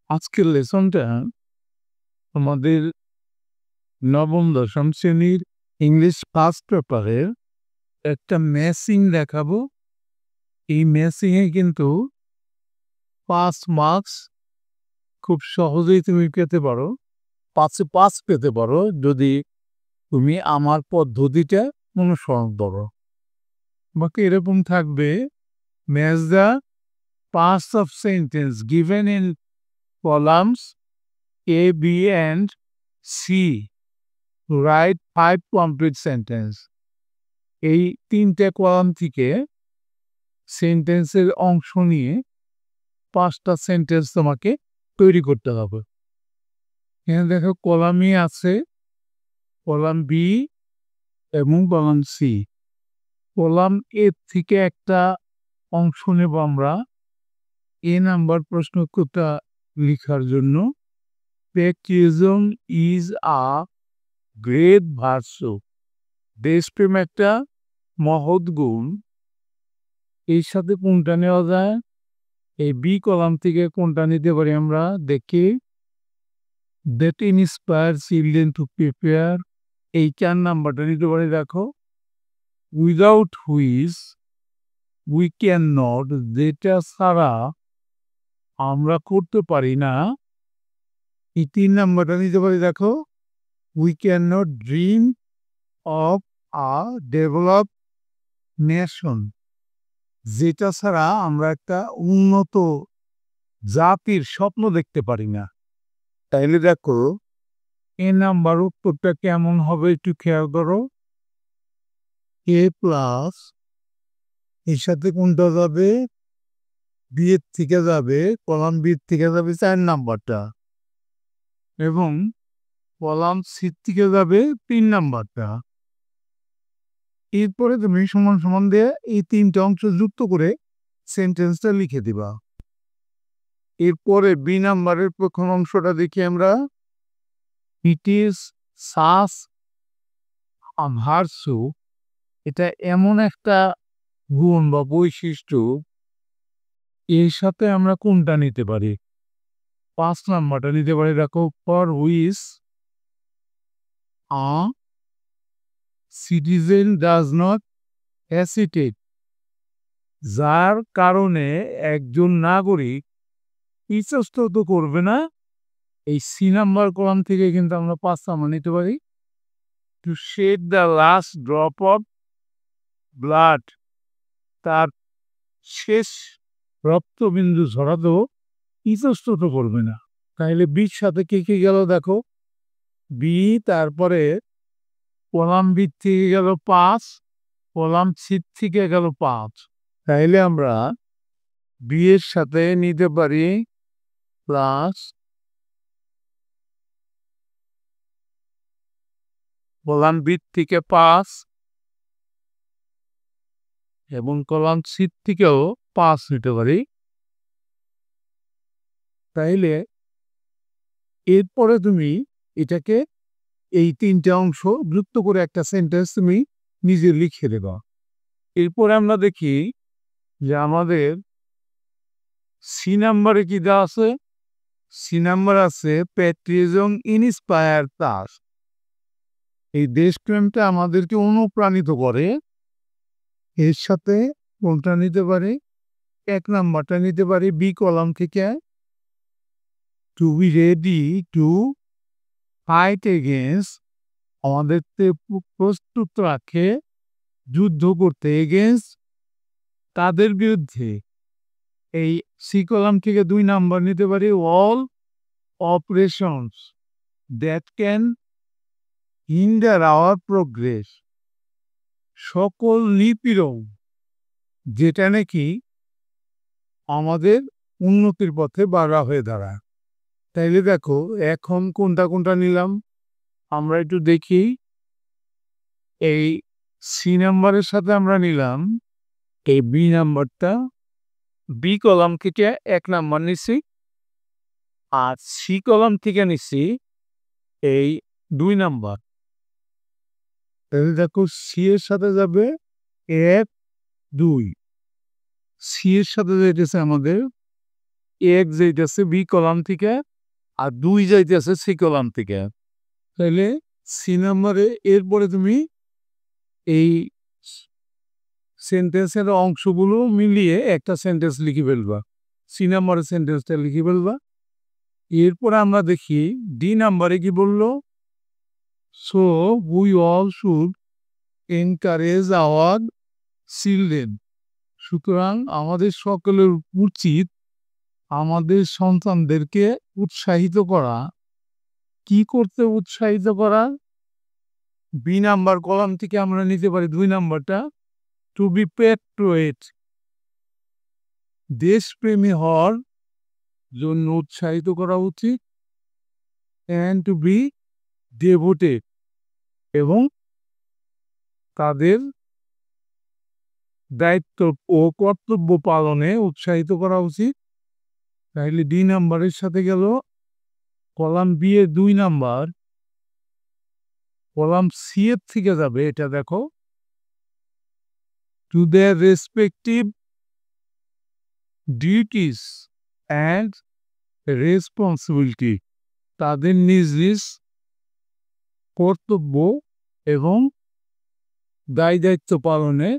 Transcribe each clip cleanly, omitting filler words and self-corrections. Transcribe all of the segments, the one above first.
আজকের লেসনটা আমাদের নবম দশম শ্রেণীর ইংলিশ ফার্স্ট পেপারের একটা ম্যাচিং দেখাবো। এই ম্যাচিংয়ে কিন্তু 5 মার্কস খুব সহজেই তুমি পেতে পারো। 5-এ 5 পেতে পারো যদি তুমি আমার পদ্ধতিটা অনুসরণ করো। বাকি এরকম থাকবে, match the parts of sentence given in columns A, B and C. Right 5 complete sentence. এই 3টে কলাম থেকে সেন্টেন্সের অংশ নিয়ে 5টা সেন্টেন্স তোমাকে তৈরি করতে হবে। এখানে দেখো কলামই আছে, কলাম বি এবং কলাম সি। কলাম এ থেকে একটা অংশ নেব আমরা এ নাম্বার প্রশ্ন উত্তরটা লেখার জন্য। Patriotism is a great virtue. দেশপ্রেম একটা মহৎ গুণ। এর সাথে কোনটা নেওয়া যায়? এই বি কলাম থেকে কোনটা নিতে পারি আমরা দেখি। That inspire children to prepare, এই 4 নাম্বারটা নিতে পারি। দেখো, without which we can not, যেটা ছাড়া আমরা করতে পারি না। এই 3 নাম্বারটা নিতে পারি। দেখো, we can not dream of a develop nation, যেটা ছাড়া আমরা একটা উন্নত জাতির স্বপ্ন দেখতে পারি না। তাইলে দেখো এ নাম্বার উত্তরটা কেমন হবে একটু খেয়াল করো। এ প্লাস এর সাথে কোনটা যাবে? বি এর থেকে যাবে, কলাম বি থেকে যাবে 4 নাম্বারটা এবং কলাম সি থেকে যাবে 3 নাম্বারটা। এরপরে তুমি সমান সমান দিয়ে এই 3টে অংশ যুক্ত করে সেন্টেন্সটা লিখে দিবা। এরপরে বি নাম্বারের প্রথম অংশটা দেখি আমরা। It is such a virtue, এটা এমন একটা গুণ বা বৈশিষ্ট্য। এর সাথে আমরা কোনটা নিতে পারি? 5 নাম্বারটা নিতে পারি। দেখো, for which a citizen does not hesitate, যার কারণে একজন নাগরিক ইতস্তত করবে না। এই সি নাম্বার কলাম থেকে কিন্তু আমরা 5 নাম্বার নিতে পারি। To shed the last drop of blood, তার শেষ রক্তবিন্দু ঝরাতেও ইতস্তত করবে না। তাইলে বির সাথে কে কে গেল? দেখো, বি, তারপরে কলাম বি থেকে গেল 5, কলাম সি থেকে গেল 5। তাইলে আমরা বি এর সাথে নিতে পারি প্লাস কলাম বি থেকে 5 এবং কলাম সি থেকেও 5 নিতে পারি। তাইলে এরপরে তুমি এটাকে এই 3টে অংশ যুক্ত করে একটা সেন্টেন্স তুমি নিজে লিখে দেবা। এরপরে আমরা দেখি যে আমাদের সি নাম্বারে কি দেওয়া আছে। সি নাম্বার আছে প্যাট্রিয়টিজম ইন্সপায়ার আস, এই দেশপ্রেমটা আমাদেরকে অনুপ্রাণিত করে। এর সাথে কোনটা নিতে পারি? 1 নাম্বারটা নিতে পারি বি কলাম থেকে। To be ready to fight against, আমাদেরকে প্রস্তুত রাখে যুদ্ধ করতে, এগেইনস্ট তাদের বিরুদ্ধে। এই সি কলাম থেকে 2 নাম্বার নিতে পারি all operations that can hinder hour progress, সকল নিপীড়ন যেটা নাকি আমাদের উন্নতির পথে বাধা হয়ে দাঁড়ায়। তাইলে দেখো এখন কোনটা কোনটা নিলাম আমরা একটু দেখি। এই সি নাম্বারের সাথে আমরা নিলাম এই বি নাম্বারটা। বি কলাম থেকে 1 নাম্বার নিছি আর সি কলাম থেকে নিছি এই 2 নাম্বার। তাহলে দেখো সি এর সাথে যাবে 1, 2, সি এর সাথে যেতেছে আমাদের এক যাইতেছে বি কলাম থেকে আর 2 যাইতেছে সি কলাম থেকে। তাহলে সি নাম্বারে এরপরে তুমি এই সেন্টেন্সের অংশগুলো মিলিয়ে একটা সেন্টেন্স লিখে ফেলবা। সি নাম্বারের সেন্টেন্সটা লিখে ফেলবা। এরপরে আমরা দেখি ডি নাম্বারে কি বললো, so we all should encourage our children. সুতরাং আমাদের সকলের উচিত আমাদের সন্তানদেরকে উৎসাহিত করা। কি করতে উৎসাহিত করা? বি নাম্বার কলাম থেকে আমরা নিতে পারি 2 নাম্বারটা, টু বি পেট্রিয়ট, দেশপ্রেমী হওয়ার জন্য উৎসাহিত করা উচিত। অ্যান্ড টু বি ডেভোটেড, এবং তাদের দায়িত্ব ও কর্তব্য পালনে উৎসাহিত করা উচিত। তাহলে ডি নাম্বারের সাথে গেল কলাম বি এর 2 নাম্বার। কলাম সি এর থেকে যাবে, এটা দেখো, to their respective duties and responsibility, তাদের নিজ নিজ কর্তব্য এবং দায় দায়িত্ব পালনে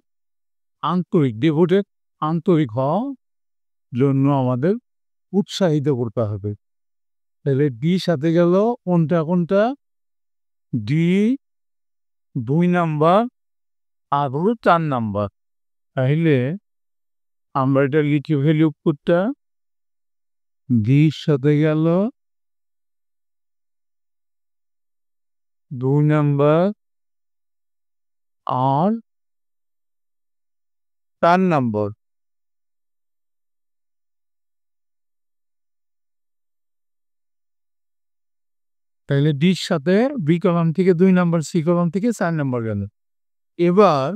ডেভোটেড আন্তরিক হওয়ার জন্য আমাদের উৎসাহিত করতে হবে। তাহলে ডি সাথে গেল কোনটা কোনটা? ডি 2 নাম্বার আর হলো 4 নাম্বার। তাহলে আমরা এটা লিখে ফেলি উত্তরটা। ডির সাথে গেল 2 নাম্বার আর 4 নাম্বার। তাহলে ডির সাথে বি কলাম থেকে 2 নাম্বার, সি কলাম থেকে 4 নাম্বার গেল। এবার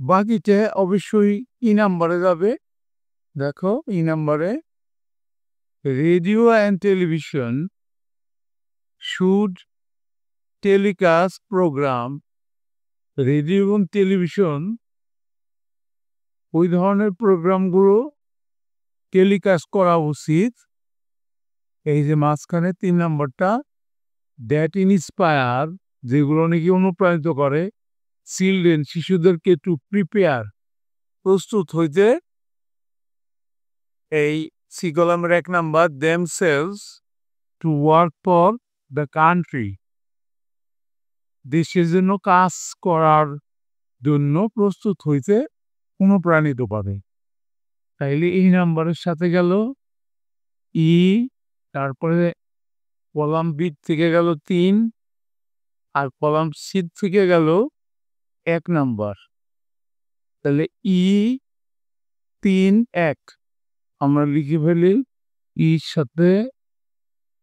বাকিটা অবশ্যই ই নাম্বারে যাবে। দেখো ই নাম্বারে, radio and television should telecast program, radio এবং টেলিভিশন ওই ধরনের প্রোগ্রামগুলো টেলিকাস্ট করা উচিত। এই যে মাঝখানে 3 নাম্বারটা, দ্যাট ইন্সপায়ার, যেগুলো নাকি অনুপ্রাণিত করে চিলড্রেন, শিশুদেরকে টু প্রিপেয়ার, প্রস্তুত হইতে। এই সি কলামের 1 number, themselves to work for the country, দেশের জন্য কাজ করার জন্য প্রস্তুত হইতে অনুপ্রাণিত করে। তাইলে এই নাম্বারের সাথে গেল ই, তারপরে কলাম বি থেকে গেল 3 আর কলাম সি থেকে গেল 1 নাম্বার। তাহলে ই 3 1 আমরা লিখে ফেলি। ইর সাথে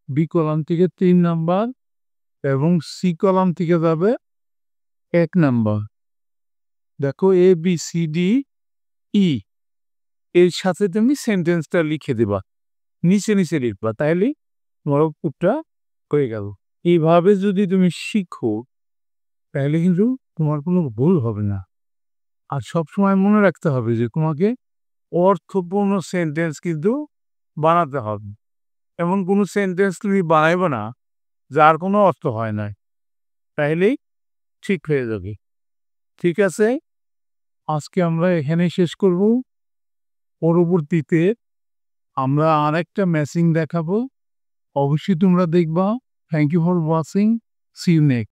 বি কলাম থেকে 3 নাম্বার এবং সি কলাম থেকে যাবে 1 নাম্বার। দেখো A B C D E, এর সাথে তুমি সেন্টেন্সটা লিখে দেবা, নিচে নিচে লিখবা, তাইলে তোমার উত্তরটা হয়ে গেল। এইভাবে যদি তুমি শিখো তাহলে কিন্তু তোমার কোনো ভুল হবে না। আর সবসময় মনে রাখতে হবে যে তোমাকে অর্থপূর্ণ সেন্টেন্স কিন্তু বানাতে হবে। এমন কোনো সেন্টেন্স তুমি বানাইবে না যার কোনো অর্থ হয় না, তাইলেই ঠিক হয়ে যাবে। ঠিক আছে, আজকে আমরা এখানেই শেষ করব। পরবর্তীতে আমরা আরেকটা ম্যাচিং দেখাবো, অবশ্যই তোমরা দেখবা। Thank you for watching, see you next.